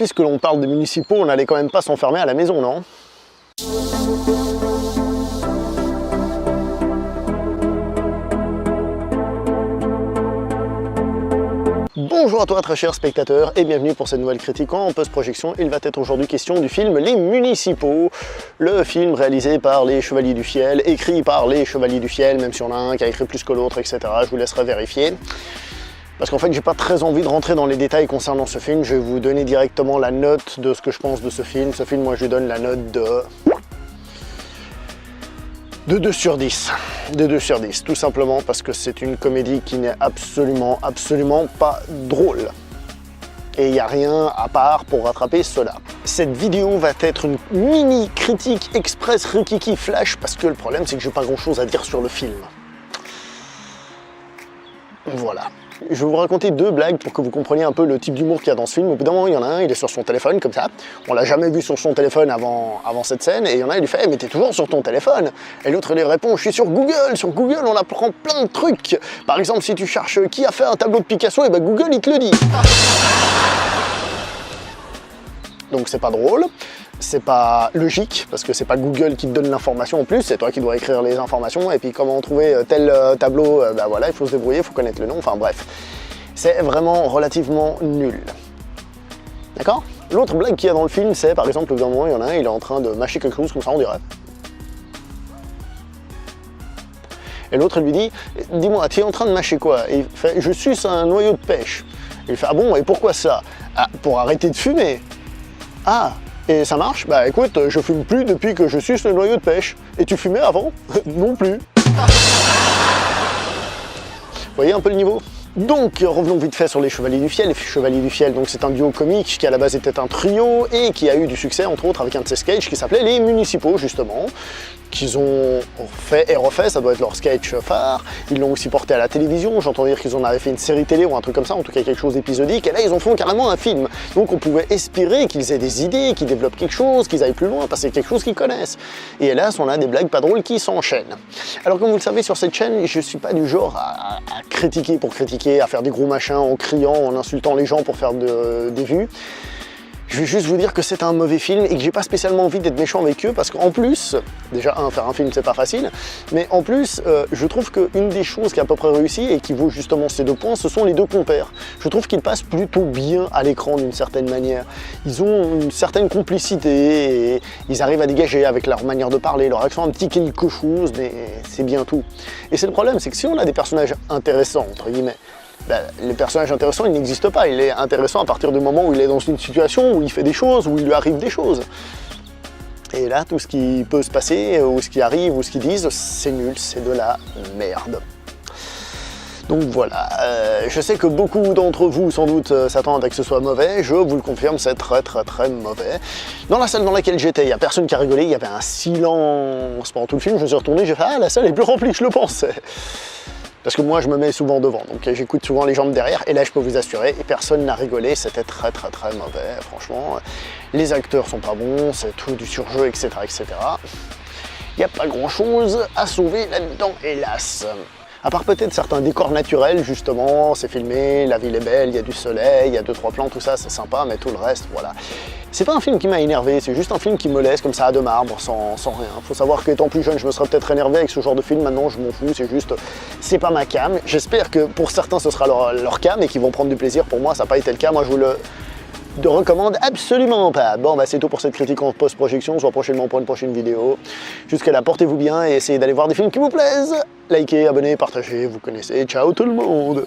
puisque l'on parle des municipaux, on n'allait quand même pas s'enfermer à la maison, non? Bonjour à toi très cher spectateur et bienvenue pour cette nouvelle critique en post-projection. Il va être aujourd'hui question du film Les Municipaux, le film réalisé par les Chevaliers du Fiel, écrit par les Chevaliers du Fiel, même si on a un qui a écrit plus que l'autre, etc. Je vous laisserai vérifier. Parce qu'en fait, j'ai pas très envie de rentrer dans les détails concernant ce film. Je vais vous donner directement la note de ce que je pense de ce film. Ce film, moi, je lui donne la note de 2 sur 10. De 2 sur 10, tout simplement parce que c'est une comédie qui n'est absolument pas drôle. Et il n'y a rien à part pour rattraper cela. Cette vidéo va être une mini critique express rikiki flash parce que le problème, c'est que j'ai pas grand chose à dire sur le film. Voilà. Je vais vous raconter 2 blagues pour que vous compreniez un peu le type d'humour qu'il y a dans ce film. Au bout d'un moment, il y en a un, il est sur son téléphone, comme ça. On l'a jamais vu sur son téléphone avant cette scène. Et il y en a un, il lui fait « Mais t'es toujours sur ton téléphone ?» Et l'autre, il lui répond « Je suis sur Google. Sur Google, on apprend plein de trucs. Par exemple, si tu cherches qui a fait un tableau de Picasso, et ben Google, il te le dit. » Donc c'est pas drôle, c'est pas logique, parce que c'est pas Google qui te donne l'information en plus, c'est toi qui dois écrire les informations, et puis comment trouver tel tableau, ben voilà, il faut se débrouiller, il faut connaître le nom, enfin bref. C'est vraiment relativement nul. D'accord? L'autre blague qu'il y a dans le film, c'est par exemple, au bout d'un moment, il y en a un, il est en train de mâcher quelque chose, comme ça on dirait. Et l'autre lui dit, dis-moi, tu es en train de mâcher quoi? Et il fait, je suce un noyau de pêche. Et il fait, ah bon, et pourquoi ça? Ah, pour arrêter de fumer. Ah, et ça marche? Bah écoute, je fume plus depuis que je suce le noyau de pêche. Et tu fumais avant? Non plus. Vous voyez un peu le niveau? Donc, revenons vite fait sur les Chevaliers du Fiel. Les Chevaliers du Fiel, donc c'est un duo comique qui à la base était un trio et qui a eu du succès, entre autres, avec un de ses sketchs qui s'appelait Les Municipaux, justement, qu'ils ont fait et refait, ça doit être leur sketch phare. Ils l'ont aussi porté à la télévision, j'entends dire qu'ils en avaient fait une série télé ou un truc comme ça, en tout cas quelque chose d'épisodique, et là ils en font carrément un film. Donc on pouvait espérer qu'ils aient des idées, qu'ils développent quelque chose, qu'ils aillent plus loin, parce que c'est quelque chose qu'ils connaissent. Et hélas, on a des blagues pas drôles qui s'enchaînent. Alors comme vous le savez, sur cette chaîne, je suis pas du genre à critiquer pour critiquer, à faire des gros machins en criant, en insultant les gens pour faire des vues. Je vais juste vous dire que c'est un mauvais film et que j'ai pas spécialement envie d'être méchant avec eux parce qu'en plus, déjà faire un film c'est pas facile, mais en plus je trouve qu'une des choses qui a à peu près réussi et qui vaut justement ces 2 points, ce sont les 2 compères. Je trouve qu'ils passent plutôt bien à l'écran d'une certaine manière. Ils ont une certaine complicité et ils arrivent à dégager avec leur manière de parler, leur accent un petit quelque chose, mais c'est bien tout. Et c'est le problème, c'est que si on a des personnages intéressants, entre guillemets, ben, le personnage intéressant, il n'existe pas. Il est intéressant à partir du moment où il est dans une situation, où il fait des choses, où il lui arrive des choses. Et là, tout ce qui peut se passer, ou ce qui arrive, ou ce qu'ils disent, c'est nul, c'est de la merde. Donc voilà, je sais que beaucoup d'entre vous, sans doute, s'attendent à que ce soit mauvais. Je vous le confirme, c'est très mauvais. Dans la salle dans laquelle j'étais, il n'y a personne qui a rigolé, il y avait un silence pendant tout le film. Je me suis retourné, j'ai fait « Ah, la salle est plus remplie que je le pensais !» Parce que moi, je me mets souvent devant, donc j'écoute souvent les jambes derrière, et là, je peux vous assurer, et personne n'a rigolé, c'était très mauvais, franchement. Les acteurs sont pas bons, c'est tout du surjeu, etc. Il n'y a pas grand-chose à sauver là-dedans, hélas. À part peut-être certains décors naturels, justement, c'est filmé, la ville est belle, il y a du soleil, il y a 2-3 plans, tout ça, c'est sympa, mais tout le reste, voilà. C'est pas un film qui m'a énervé, c'est juste un film qui me laisse comme ça à de marbre, sans rien. Faut savoir qu'étant plus jeune, je me serais peut-être énervé avec ce genre de film, maintenant je m'en fous, c'est juste, c'est pas ma cam. J'espère que pour certains ce sera leur cam et qu'ils vont prendre du plaisir. Pour moi, ça n'a pas été le cas, moi je vous le recommande absolument pas. Bon, bah c'est tout pour cette critique en post-projection, on se voit prochainement pour une prochaine vidéo. Jusqu'à là, portez-vous bien et essayez d'aller voir des films qui vous plaisent. Likez, abonnez, partagez, vous connaissez. Ciao tout le monde!